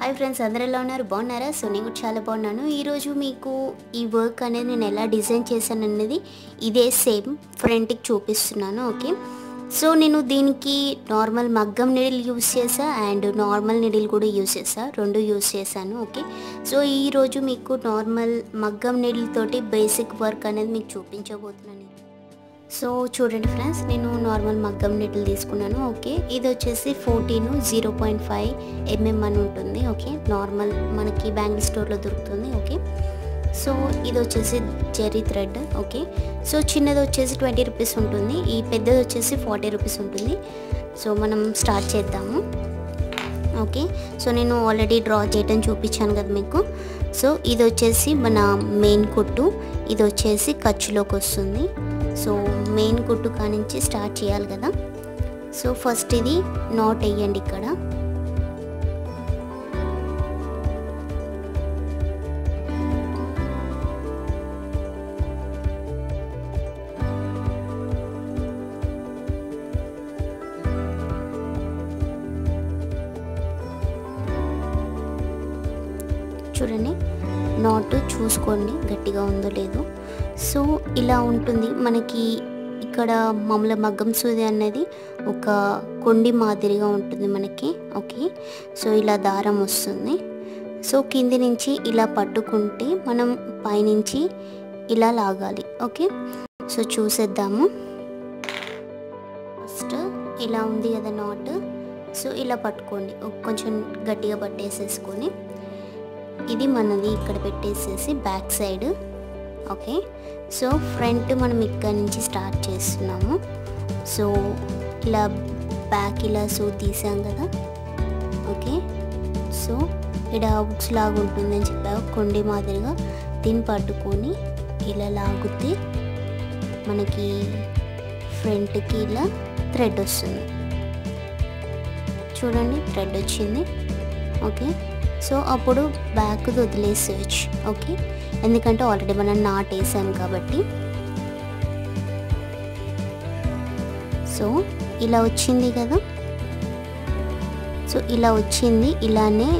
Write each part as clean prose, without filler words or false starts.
Hi friends, అందరూ ఎలా ఉన్నారు? బాగున్నారా? సో నేను కూడా చాలా బాగున్నాను. ఈరోజు మీకు ఈ వర్క్ అనేది నేను ఎలా డిజైన్ చేశాను అనేది ఇదే సేమ్ ఫ్రంట్కి చూపిస్తున్నాను. ఓకే, సో నేను దీనికి నార్మల్ మగ్గం నీడిల్ యూస్ చేసా అండ్ నార్మల్ నీడిల్ కూడా యూస్ చేసా, రెండు యూస్ చేశాను. ఓకే, సో ఈరోజు మీకు నార్మల్ మగ్గం నీడిల్ తోటి బేసిక్ వర్క్ అనేది మీకు చూపించబోతున్నాను. సో చూడండి ఫ్రెండ్స్, నేను నార్మల్ మగ్గం నీడిల్ తీసుకున్నాను. ఓకే, ఇది వచ్చేసి 0.5 mm అని ఉంటుంది. ఓకే, నార్మల్ మనకి బ్యాంగిల్ స్టోర్లో దొరుకుతుంది. ఓకే, సో ఇది వచ్చేసి జెరీ థ్రెడ్. ఓకే, సో చిన్నది వచ్చేసి 20 రూపీస్ ఉంటుంది, ఈ పెద్దది వచ్చేసి 40 రూపీస్ ఉంటుంది. సో మనం స్టార్ట్ చేద్దాము. ఓకే, సో నేను ఆల్రెడీ డ్రా చేయడం చూపించాను కదా మీకు. సో ఇది వచ్చేసి మన మెయిన్ కుట్టు, ఇది వచ్చేసి ఖర్చులోకి వస్తుంది. సో మెయిన్ కుట్టు కానించి స్టార్ట్ చేయాలి కదా. సో ఫస్ట్ ఇది నాట్ వేయండి ఇక్కడ. చూడండి, నాట్ చూసుకోండి గట్టిగా ఉందో లేదో. సో ఇలా ఉంటుంది మనకి. ఇక్కడ మామూలు మగ్గం సూది అనేది ఒక కొండి మాదిరిగా ఉంటుంది మనకి. ఓకే, సో ఇలా దారం వస్తుంది. సో కింది నుంచి ఇలా పట్టుకుంటే మనం పైనుంచి ఇలా లాగాలి. ఓకే, సో చూసేద్దాము. ఫస్ట్ ఇలా ఉంది కదా నాట్. సో ఇలా పట్టుకోండి, కొంచెం గట్టిగా పట్టేసేసుకొని ఇది మనది ఇక్కడ పెట్టేసేసి back side. Okay, so front మనం ఇక్కడ నుంచి స్టార్ట్ చేస్తున్నాము. సో ఇలా బ్యాక్ ఇలా సూది తీసాం కదా. ఓకే, సో ఇక్కడ బుక్స్ లాగా ఉంటుందని చెప్పావు, కొండి మాదిరిగా. దీన్ని పట్టుకొని ఇలా లాగితే మనకి ఫ్రంట్కి ఇలా థ్రెడ్ వస్తుంది. చూడండి, థ్రెడ్ వచ్చింది. ఓకే, సో అప్పుడు బ్యాక్ వదిలేసేయచ్చు. ఓకే, ఎందుకంటే ఆల్రెడీ మనం నాట్ వేసాం కాబట్టి. సో ఇలా వచ్చింది కదా. సో ఇలా వచ్చింది, ఇలానే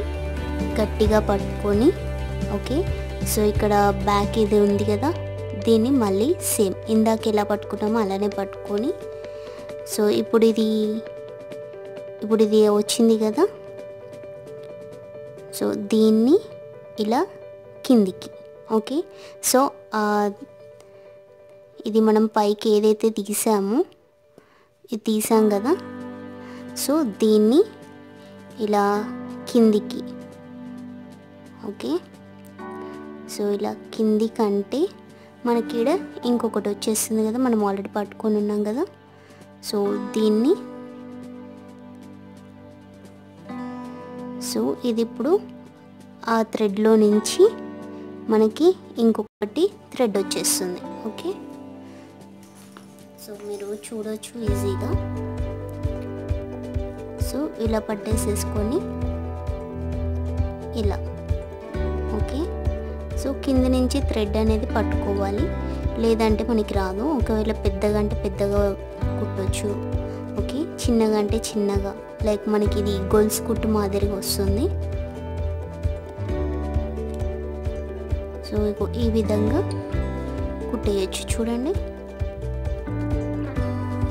గట్టిగా పట్టుకొని. ఓకే, సో ఇక్కడ బ్యాక్ ఇది ఉంది కదా, దీన్ని మళ్ళీ సేమ్ ఇందాక ఎలా పట్టుకున్నామో అలానే పట్టుకొని. సో ఇప్పుడు ఇది వచ్చింది కదా. సో దీన్ని ఇలా కిందికి. ఓకే, సో ఇది మనం పైకి ఏదైతే తీసామో ఇది తీసాం కదా. సో దీన్ని ఇలా కిందికి. ఓకే, సో ఇలా కిందికి అంటే మనకి ఇక్కడ ఇంకొకటి వచ్చేస్తుంది కదా, మనం ఆల్రెడీ పట్టుకొని ఉన్నాం కదా. సో దీన్ని, సో ఇది ఇప్పుడు ఆ థ్రెడ్లో నుంచి మనకి ఇంకొకటి థ్రెడ్ వచ్చేస్తుంది. ఓకే, సో మీరు చూడొచ్చు ఈజీగా. సో ఇలా పట్టేసేసుకొని ఇలా. ఓకే, సో కింద నుంచి థ్రెడ్ అనేది పట్టుకోవాలి, లేదంటే మనకి రాదు. ఒకవేళ పెద్దగా అంటే పెద్దగా కుట్టొచ్చు. ఓకే, చిన్నగా అంటే చిన్నగా, లైక్ మనకి ఇది గొలుసు కుట్టు మాదిరిగా వస్తుంది. సో ఈ విధంగా కుట్టేయచ్చు. చూడండి,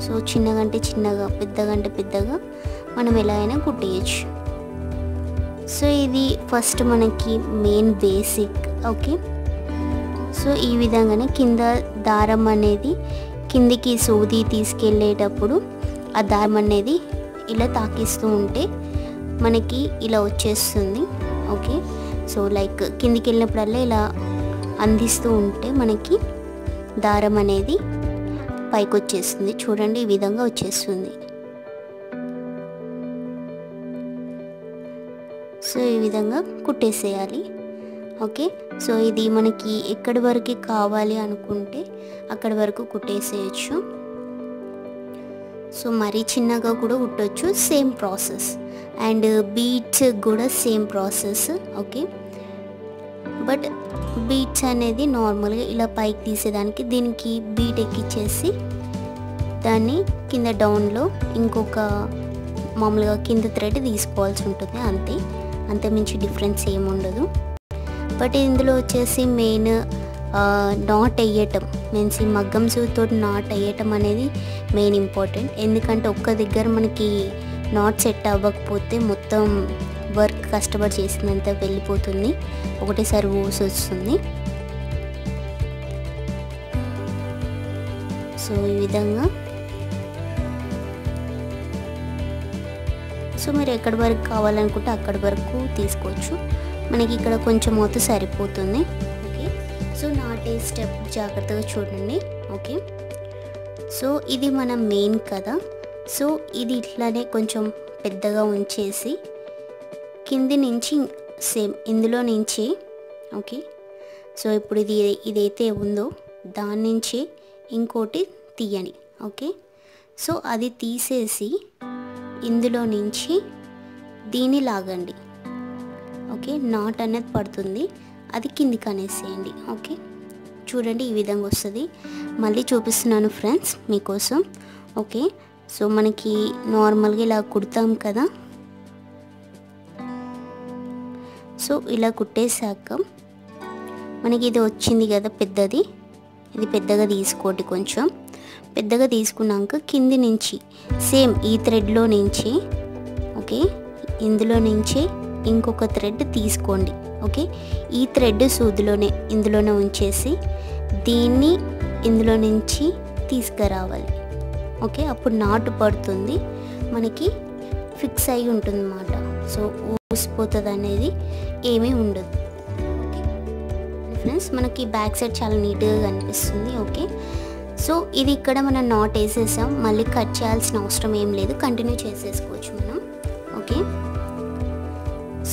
సో చిన్నగా అంటే చిన్నగా, పెద్దగా అంటే పెద్దగా మనం ఎలా అయినా కుట్టేయచ్చు. సో ఇది ఫస్ట్ మనకి మెయిన్ బేసిక్. ఓకే, సో ఈ విధంగానే కింద దారం అనేది కిందికి సూది తీసుకెళ్ళేటప్పుడు ఆ దారం అనేది ఇలా తాకిస్తూ ఉంటే మనకి ఇలా వచ్చేస్తుంది. ఓకే, సో లైక్ కిందికి వెళ్ళినప్పుడల్లా ఇలా అందిస్తూ ఉంటే మనకి దారం అనేది పైకి వచ్చేస్తుంది. చూడండి, ఈ విధంగా వచ్చేస్తుంది. సో ఈ విధంగా కుట్టేసేయాలి. ఓకే, సో ఇది మనకి ఎక్కడి వరకు కావాలి అనుకుంటే అక్కడి వరకు కుట్టేసేయచ్చు. సో మరీ చిన్నగా కూడా కుట్టచ్చు, సేమ్ ప్రాసెస్. అండ్ బీట్స్ కూడా same process. Okay, but beats అనేది నార్మల్గా ఇలా పైకి తీసేదానికి దీనికి బీట్ ఎక్కిచ్చేసి దాన్ని కింద డౌన్లో ఇంకొక మామూలుగా కింద థ్రెడ్ తీసుకోవాల్సి ఉంటుంది అంతే. అంతమించి డిఫరెన్స్ ఏమి ఉండదు. బట్ ఇందులో వచ్చేసి మెయిన్ నాట్ వేయటం, మీన్స్ ఈ మగ్గం సూదితో నాట్ వేయటం అనేది మెయిన్ ఇంపార్టెంట్. ఎందుకంటే ఒక్క దగ్గర మనకి నాట్ సెట్ అవ్వకపోతే మొత్తం వర్క్ కష్టపడి చేసినంత వెళ్ళిపోతుంది, ఒకటేసారి ఊసి వస్తుంది. సో ఈ విధంగా సో మీరు ఎక్కడి వరకు కావాలనుకుంటే అక్కడి వరకు తీసుకోవచ్చు. మనకి ఇక్కడ కొంచెం అవుతే సరిపోతుంది. ఓకే, సో నాటే స్టెప్ జాగ్రత్తగా చూడండి. ఓకే, సో ఇది మన మెయిన్ కదా. సో ఇది ఇట్లానే కొంచెం పెద్దగా ఉంచేసి కింది నుంచి సేమ్ ఇందులో నుంచి ఓకే. సో ఇప్పుడు ఇదైతే ఉందో దాని నుంచి ఇంకోటి తీయండి. ఓకే, సో అది తీసేసి ఇందులో నుంచి దీన్ని లాగండి. ఓకే, నాట్ అనేది పడుతుంది, అది కిందికి అనేసేయండి. ఓకే, చూడండి ఈ విధంగా వస్తుంది. మళ్ళీ చూపిస్తున్నాను ఫ్రెండ్స్ మీకోసం. ఓకే, సో మనకి నార్మల్గా ఇలా కుడతాం కదా. సో ఇలా కుట్టేశాక మనకి ఇది వచ్చింది కదా పెద్దది, ఇది పెద్దగా తీసుకోండి. కొంచెం పెద్దగా తీసుకున్నాక కింది నుంచి సేమ్ ఈ థ్రెడ్లో నుంచి ఓకే ఇందులో నుంచి ఇంకొక థ్రెడ్ తీసుకోండి. ఓకే, ఈ థ్రెడ్ సూదిలోనే ఇందులోనే ఉంచేసి దీన్ని ఇందులో నుంచి తీసుకురావాలి. ఓకే, అప్పుడు నాటు పడుతుంది, మనకి ఫిక్స్ అయి ఉంటుంది అన్నమాట. సో ఊసిపోతుంది అనేది ఏమీ ఉండదు. ఓకే ఫ్రెండ్స్, మనకి బ్యాక్ సైడ్ చాలా నీట్గా కనిపిస్తుంది. ఓకే, సో ఇది ఇక్కడ మనం నాట్ వేసేసాం, మళ్ళీ కట్ చేయాల్సిన అవసరం ఏం లేదు, కంటిన్యూ చేసేసుకోవచ్చు మనం. ఓకే,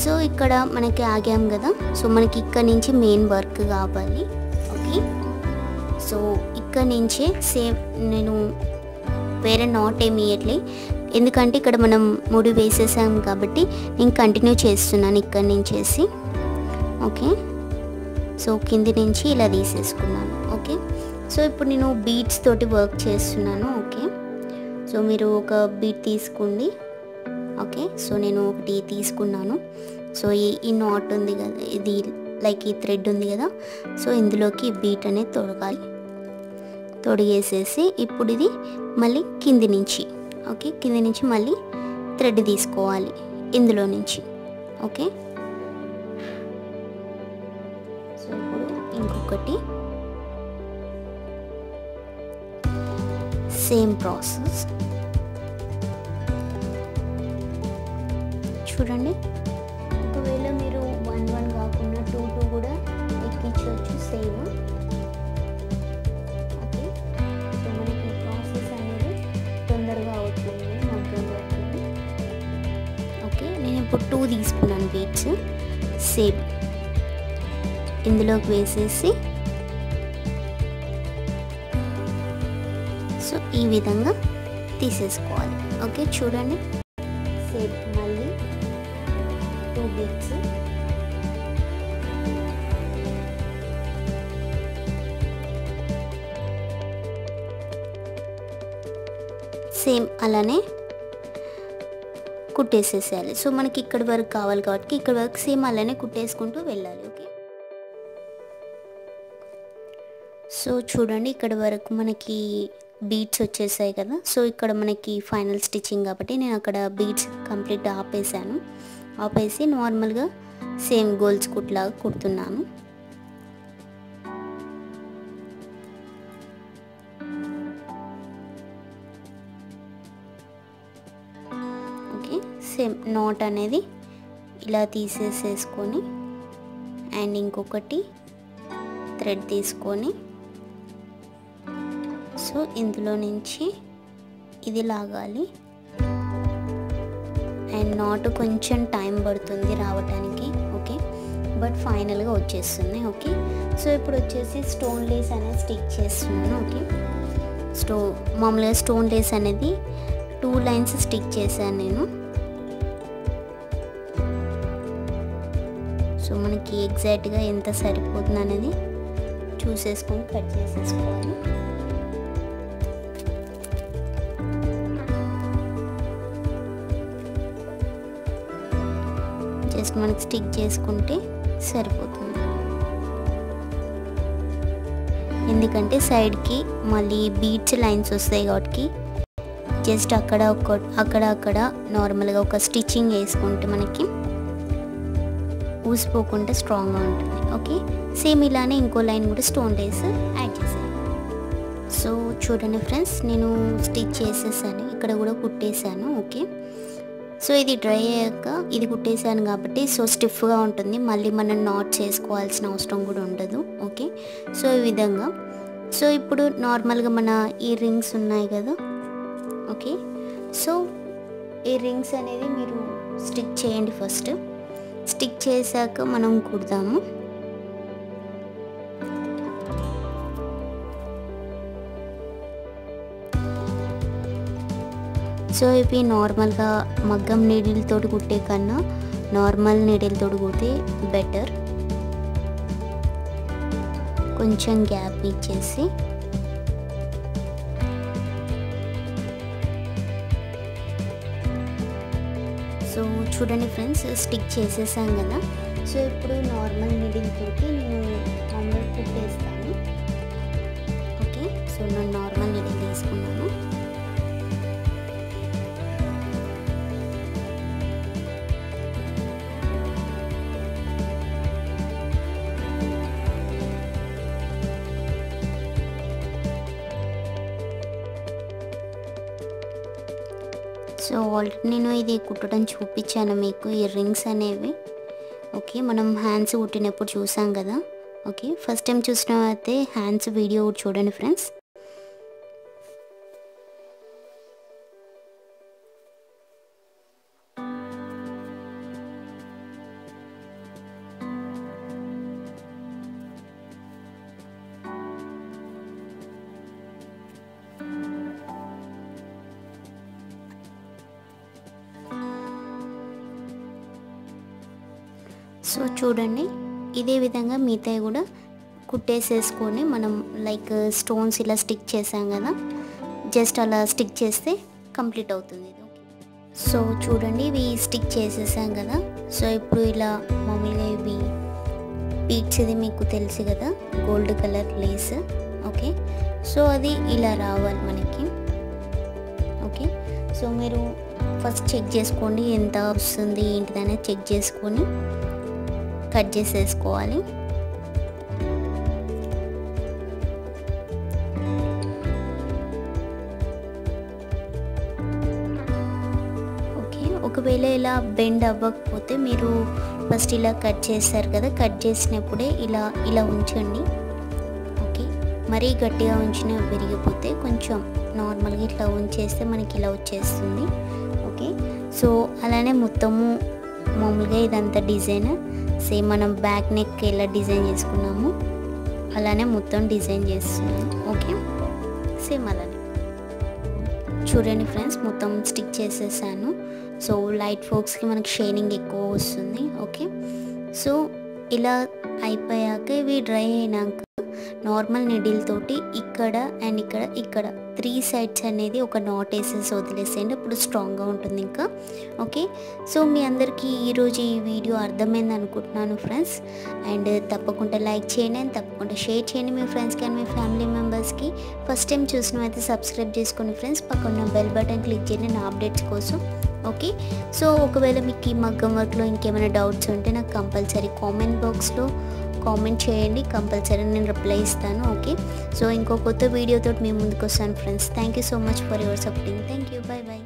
సో ఇక్కడ మనకి ఆగాం కదా. సో మనకి ఇక్కడ నుంచి మెయిన్ వర్క్ కావాలి. ఓకే, సో ఇక్కడ నుంచే సేమ్ నేను వేరే నాట్ ఏమి వేయట్లే, ఎందుకంటే ఇక్కడ మనం ముడి వేసేసాం కాబట్టి నేను కంటిన్యూ చేస్తున్నాను ఇక్కడ నుంచేసి. ఓకే, సో కింది నుంచి ఇలా తీసేసుకున్నాను. ఓకే, సో ఇప్పుడు నేను బీడ్స్ తోటి వర్క్ చేస్తున్నాను. ఓకే, సో మీరు ఒక బీడ్ తీసుకోండి. ఓకే, సో నేను ఒకటి తీసుకున్నాను. సో ఈ నాట్ ఉంది కదా, ఇది లైక్ ఈ థ్రెడ్ ఉంది కదా, సో ఇందులోకి బీట్ అనేది తొడగాలి. తొడిగేసేసి ఇప్పుడు ఇది మళ్ళీ కింది నుంచి ఓకే కింది నుంచి మళ్ళీ థ్రెడ్ తీసుకోవాలి ఇందులో నుంచి. ఓకే, సో ఇప్పుడు ఇంకొకటి సేమ్ ప్రాసెస్ చూడండి. ఒకవేళ మీరు 1 కాకుండా 2 కూడా ఎక్కించవచ్చు సేమ్. ఓకే, సో మనకి ప్రాసెస్ అనేది తొందరగా అవుతుంది మగ్గం వర్క్. ఓకే, నేను ఇప్పుడు 2 తీసుకున్నాను బీడ్స్, సేమ్ ఇందులోకి వేసేసి సో ఈ విధంగా తీసేసుకోవాలి. ఓకే, చూడండి సేమ్ మళ్ళీ 2 బీడ్స్ సేమ్ అలానే కుట్టేసేసేయాలి. సో మనకి ఇక్కడి వరకు కావాలి కాబట్టి ఇక్కడ వరకు సేమ్ అలానే కుట్టేసుకుంటూ వెళ్ళాలి. ఓకే, సో చూడండి ఇక్కడ వరకు మనకి బీడ్స్ వచ్చేసాయి కదా. సో ఇక్కడ మనకి ఫైనల్ స్టిచ్చింగ్ కాబట్టి నేను అక్కడ బీడ్స్ కంప్లీట్ ఆపేసి నార్మల్గా సేమ్ గోల్స్ కుట్లాగా కుడుతున్నాను. ఓకే, సేమ్ నాట్ అనేది ఇలా తీసేసేసుకొని అండ్ ఇంకొకటి థ్రెడ్ తీసుకొని సో ఇందులో నుంచి ఇది లాగాలి. అండ్ నాట్ కొంచెం టైం పడుతుంది రావడానికి. ఓకే, బట్ ఫైనల్గా వచ్చేస్తుంది. ఓకే, సో ఇప్పుడు వచ్చేసి స్టోన్ లేస్ అనేది స్టిక్ చేస్తున్నాను. ఓకే, మామూలుగా స్టోన్ లేస్ అనేది 2 లైన్స్ స్టిక్ చేశాను నేను. సో మనకి ఎగ్జాక్ట్గా ఎంత సరిపోతుంది అనేది చూసేసుకొని కట్ చేసేసుకోవాలి. జస్ట్ మనకి స్టిక్ చేసుకుంటే సరిపోతుంది. ఎందుకంటే సైడ్కి మళ్ళీ బీడ్స్ లైన్స్ వస్తాయి కాబట్టి జస్ట్ అక్కడ నార్మల్గా ఒక స్టిచ్చింగ్ వేసుకుంటే మనకి ఊసిపోకుండా స్ట్రాంగ్గా ఉంటుంది. ఓకే, సేమ్ ఇలానే ఇంకో లైన్ కూడా స్టోన్ లేస్ యాడ్ చేశాను. సో చూడండి ఫ్రెండ్స్, నేను స్టిచ్ చేసేసాను, ఇక్కడ కూడా కుట్టేశాను. ఓకే, సో ఇది డ్రై అయ్యాక ఇది కుట్టేసాను కాబట్టి సో స్టిఫ్గా ఉంటుంది, మళ్ళీ మనం నాట్స్ వేసుకోవాల్సిన అవసరం కూడా ఉండదు. ఓకే, సో ఈ విధంగా. సో ఇప్పుడు నార్మల్గా మన ఈ రింగ్స్ ఉన్నాయి కదా. ఓకే, సో ఈ రింగ్స్ అనేది మీరు స్టిక్ చేయండి. ఫస్ట్ స్టిక్ చేశాక మనం కుడదాము. సో ఇవి నార్మల్గా మగ్గం నీడిల్తో కుట్టే కన్నా నార్మల్ నీడిల్తో కుడితే బెటర్. కొంచెం గ్యాప్ ఇచ్చేసి సో చూడండి ఫ్రెండ్స్, స్టిక్ చేసేసాం కదా. సో ఇప్పుడు నార్మల్ నీడిల్ తోటి నేను మామూలుగా కుట్టేస్తాను. ఓకే, సో నేను నార్మల్ నీడిల్ తీసుకున్నాను. సో ఆల్రెడీ నేను ఇది కుట్టడం చూపించాను మీకు, ఈ రింగ్స్ అనేవి. ఓకే, మనం హ్యాండ్స్ కుట్టినప్పుడు చూసాం కదా. ఓకే, ఫస్ట్ టైం చూసిన అయితే హ్యాండ్స్ వీడియో చూడండి ఫ్రెండ్స్. సో చూడండి, ఇదే విధంగా మిగతాయి కూడా కుట్టేసేసుకొని మనం లైక్ స్టోన్స్ ఇలా స్టిక్ చేసాం కదా, జస్ట్ అలా స్టిక్ చేస్తే కంప్లీట్ అవుతుంది. సో చూడండి, ఇవి స్టిక్ చేసేసాం కదా. సో ఇప్పుడు ఇలా మామూలుగా ఇవి బీడ్స్, ఇది మీకు తెలుసు కదా, gold colour Lay's. Okay, so అది ఇలా రావాలి మనకి. ఓకే, సో మీరు ఫస్ట్ చెక్ చేసుకోండి ఎంత వస్తుంది ఏంటిదనేది చెక్ చేసుకొని కట్ చేసేసుకోవాలి. ఓకే, ఒకవేళ ఇలా బెండ్ అవ్వకపోతే మీరు ఫస్ట్ ఇలా కట్ చేస్తారు కదా, కట్ చేసినప్పుడే ఇలా ఉంచండి. ఓకే, మరీ గట్టిగా ఉంచిన విరిగిపోతే కొంచెం నార్మల్గా ఇట్లా ఉంచేస్తే మనకి ఇలా వచ్చేస్తుంది. ఓకే, సో అలానే మొత్తము మామూలుగా ఇదంతా డిజైన్ సేమ్ మనం బ్యాక్ నెక్ ఎలా డిజైన్ చేసుకున్నాము అలానే మొత్తం డిజైన్ చేస్తున్నాము. ఓకే, సేమ్ అలానే చూడండి ఫ్రెండ్స్, మొత్తం స్టిక్ చేసేసాను. సో లైట్ ఫోక్స్కి మనకి షైనింగ్ ఎక్కువ వస్తుంది. ఓకే, సో ఇలా అయిపోయాక ఇవి డ్రై అయినాక నార్మల్ నీడిల్ తోటి ఇక్కడ అండ్ ఇక్కడ 3 సైడ్స్ అనేది ఒక నాట్ వేసేసి వదిలేసేయండి, అప్పుడు స్ట్రాంగ్గా ఉంటుంది ఇంకా. ఓకే, సో మీ అందరికీ ఈరోజు ఈ వీడియో అర్థమైంది అనుకుంటున్నాను ఫ్రెండ్స్. అండ్ తప్పకుండా లైక్ చేయండి అండ్ తప్పకుండా షేర్ చేయండి మీ ఫ్రెండ్స్కి అండ్ మీ ఫ్యామిలీ మెంబర్స్కి. ఫస్ట్ టైం చూసినవైతే సబ్స్క్రైబ్ చేసుకోండి ఫ్రెండ్స్, పక్కన బెల్ బటన్ క్లిక్ చేయండి నా అప్డేట్స్ కోసం. ఓకే, సో ఒకవేళ మీకు ఈ మగ్గం వర్క్లో ఇంకేమైనా డౌట్స్ ఉంటే నాకు కంపల్సరీ కామెంట్ బాక్స్లో కామెంట్ చేయండి, కంపల్సరీ నేను రిప్లై ఇస్తాను. ఓకే, సో ఇంకో కొత్త వీడియోతో మీ ముందుకు వస్తాను friends. Thank you so much for your supporting. Thank you, by by.